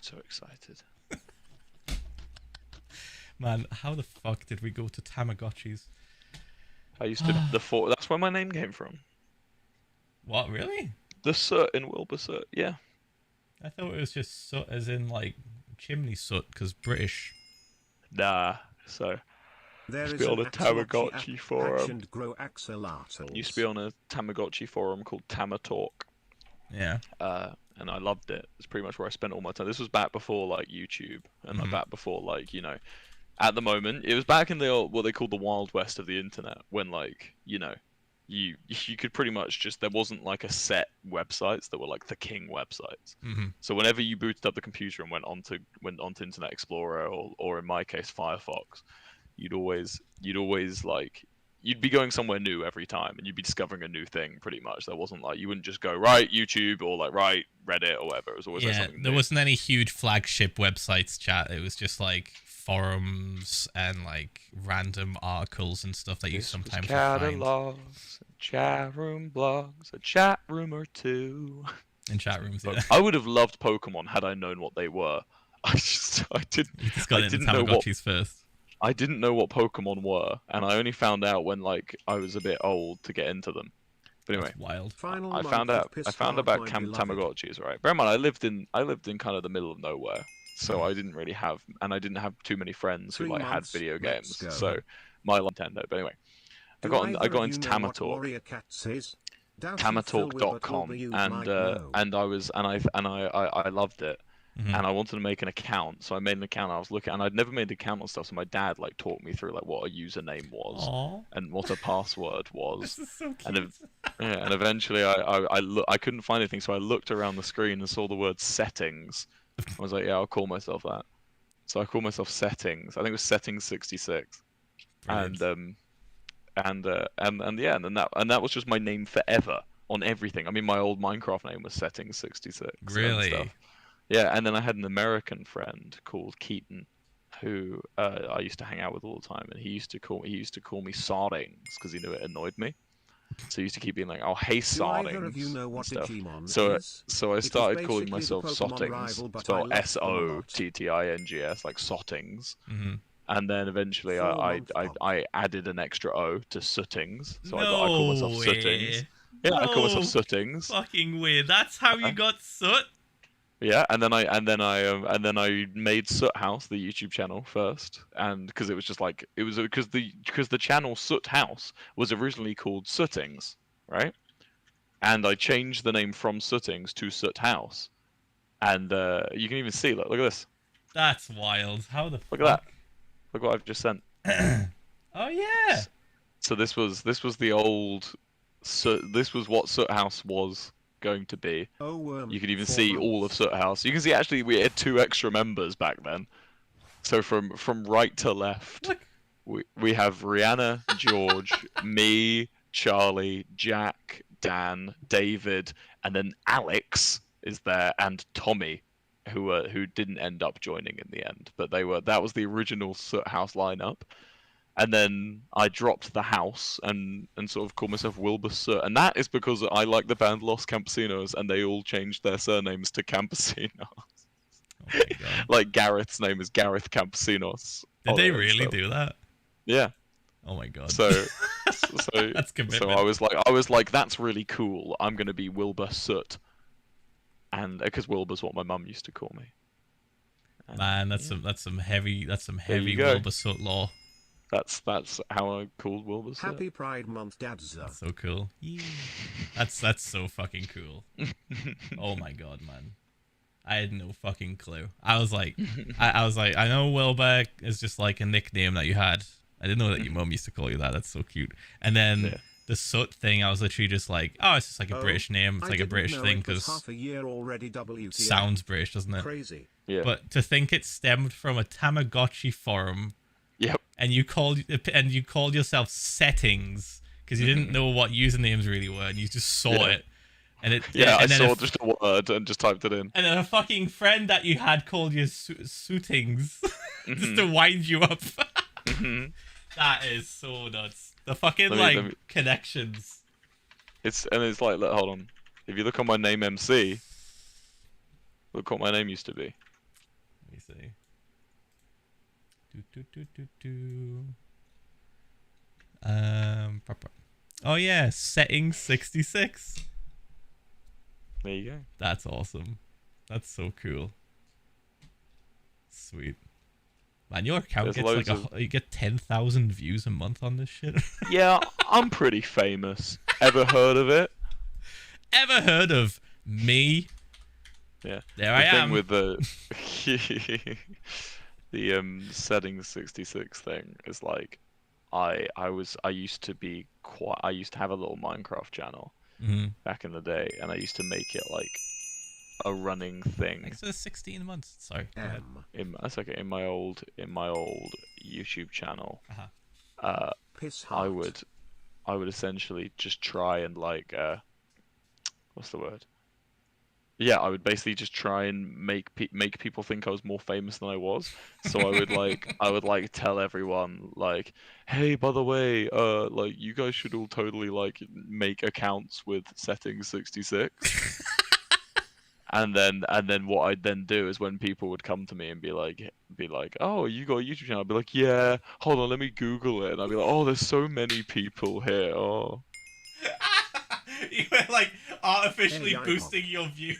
So excited. Man, how the fuck did we go to Tamagotchis? I used to that's where my name came from. What, really? The Soot in Wilbur Soot, yeah. I thought it was just soot as in, like, chimney soot, because British. Nah, so... There used is to be on an a Tamagotchi forum. grow axolotls. Used to be on a Tamagotchi forum called Tamatalk. Yeah. And I loved it. It's pretty much where I spent all my time. This was back before, like, YouTube, and like, back before, like, you know... At the moment, it was back in the old, what they called the Wild West of the internet, when, like, you know, you could pretty much just, there wasn't like a set websites that were like the king websites. So whenever you booted up the computer and went onto Internet Explorer or in my case Firefox, you'd always like, you'd be going somewhere new every time, and you'd be discovering a new thing pretty much. There wasn't like, you wouldn't just go right YouTube or like right Reddit or whatever. It was always like something new. There wasn't any huge flagship websites, chat. It was just like forums and like random articles and stuff that you sometimes find. Catalogs, chat room blogs, a chat room or two. In chat rooms, yeah. I would have loved Pokemon had I known what they were. I didn't. You just got into Tamagotchis first. I didn't know what Pokemon were, and I only found out when like I was a bit old to get into them. But anyway, that's wild. I found out about Tamagotchis, right? Bear in mind, I lived in kind of the middle of nowhere, so I didn't really have, and I didn't have too many friends who like had video games. So my Nintendo. But anyway, I got into Tamatalk, Tamatalk.com, and I loved it. And I wanted to make an account, so I made an account. I was looking, and I'd never made an account and stuff. So my dad like talked me through like what a username was and what a password was. This is so cute. And eventually I couldn't find anything, so I looked around the screen and saw the word settings. I was like, yeah, I'll call myself that. So I called myself Settings. I think it was Settings 66. Brilliant. And that was just my name forever on everything. I mean, my old Minecraft name was Settings 66. Really? Yeah, and then I had an American friend called Keaton, who I used to hang out with all the time, and he used to call me Sardings because he knew it annoyed me. So he used to keep being like, "Oh, hey, Sardings." So I started calling myself Sottings, spelled Sottings, like Sottings. And then eventually I added an extra O to Sootings, so I called myself Sootings. Yeah, I call myself Sootings. Fucking weird. That's how you got Soot. Yeah, and then I made Soot House, the YouTube channel first, and because it was just like because the channel Soot House was originally called Sootings, right? And I changed the name from Sootings to Soot House, and you can even see look at this. That's wild. How the look at that? Look what I've just sent. Oh yeah. So this was the old this was what Soot House was going to be. You can even see all of Soot House. You can see actually we had 2 extra members back then. So from right to left, we have Rihanna, George, me, Charlie, Jack, Dan, David, and then Alex is there, and Tommy, who didn't end up joining in the end, but that was the original Soot House lineup. And then I dropped the house and sort of called myself Wilbur Soot. And that is because I like the band Los Campesinos, and they all changed their surnames to Campesinos. Oh my God. Like Gareth's name is Gareth Campesinos. Did they really do that? Yeah. Oh my God. So that's commitment. So I was like, that's really cool. I'm gonna be Wilbur Soot. And because Wilbur's what my mum used to call me. And, man, that's some heavy Wilbur Soot law. That's how I called Wilbur Soot. Happy Pride Month, Dadza. That's so cool. Yeah. That's so fucking cool. Oh my God, man. I had no fucking clue. I was like, I know Wilbur is just like a nickname that you had. I didn't know that your mum used to call you that. That's so cute. And then the Soot thing, I was literally just like, oh, it's just like a British name. It's like a British thing because sounds British, doesn't it? Crazy. Yeah. But to think it stemmed from a Tamagotchi forum. Yep. And you called yourself Settings because you didn't know what usernames really were, and you just saw it. And it I saw just a word and just typed it in. And then a fucking friend that you had called you Sootings just to wind you up. That is so nuts. The fucking connections. It's like, look, hold on. If you look on my name MC, look what my name used to be. see. Oh yeah, settings 66. There you go. That's awesome. That's so cool. Sweet. Man, your account There's gets like you get 10,000 views a month on this shit. Yeah, I'm pretty famous. Ever heard of it? Ever heard of me? Yeah. There I am. The thing with the settings 66 thing is like, I used to have a little Minecraft channel back in the day, and I used to make it like a running thing. Thanks for 16 months. Sorry. That's okay. In my old YouTube channel, Piss I would essentially just try and like what's the word? Yeah, I would basically just try and make people think I was more famous than I was. So I would tell everyone like, hey, by the way, like you guys should all totally like make accounts with settings 66. And then what I'd then do is when people would come to me and be like, oh, you got a YouTube channel? I'd be like, yeah, hold on, let me Google it. And I'd be like, oh, there's so many people here. Oh. You were like artificially boosting your views.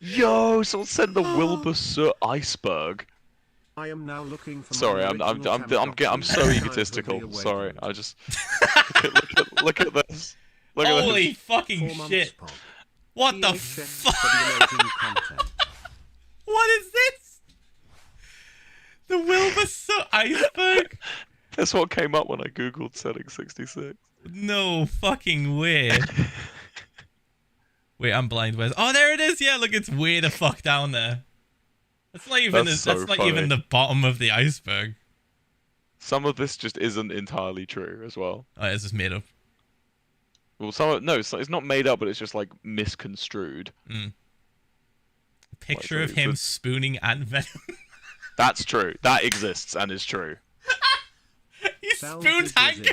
Yo, someone sent the Wilbur Soot iceberg. I am now looking for. Sorry, I'm so egotistical. Sorry, I just look at this. Holy fucking shit! What the fuck? What is this? The Wilbur Soot iceberg? That's what came up when I googled setting 66. No fucking way. Wait, I'm blind. Where's? Oh, there it is. Yeah, look, it's way the fuck down there. That's not even. That's not even the bottom of the iceberg. Some of this just isn't entirely true as well. Oh, it's just made up. Well, it's not made up, but it's just like misconstrued. A picture of him spooning ant venom. That's true. That exists and is true. He spooned Hank.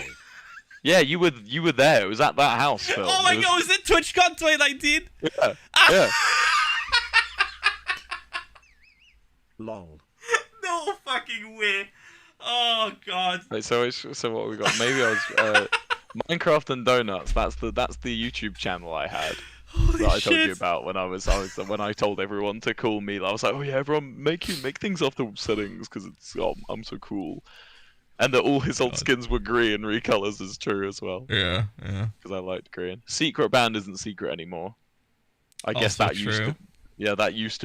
Yeah, you were there. It was at that house, Phil. Oh my god, was it TwitchCon 2019? Yeah. Yeah. Lol. No fucking way. Oh god. Right, so what have we got? Maybe I was Minecraft and Donuts. That's the YouTube channel I had. Holy that I told shit. you about when I told everyone to call me. I was like, oh yeah, everyone make things off the settings because I'm so cool. And that all his old skins were green recolors is true as well. Yeah. Because I liked green. Secret Band isn't secret anymore. I guess that used to. Yeah, that used to.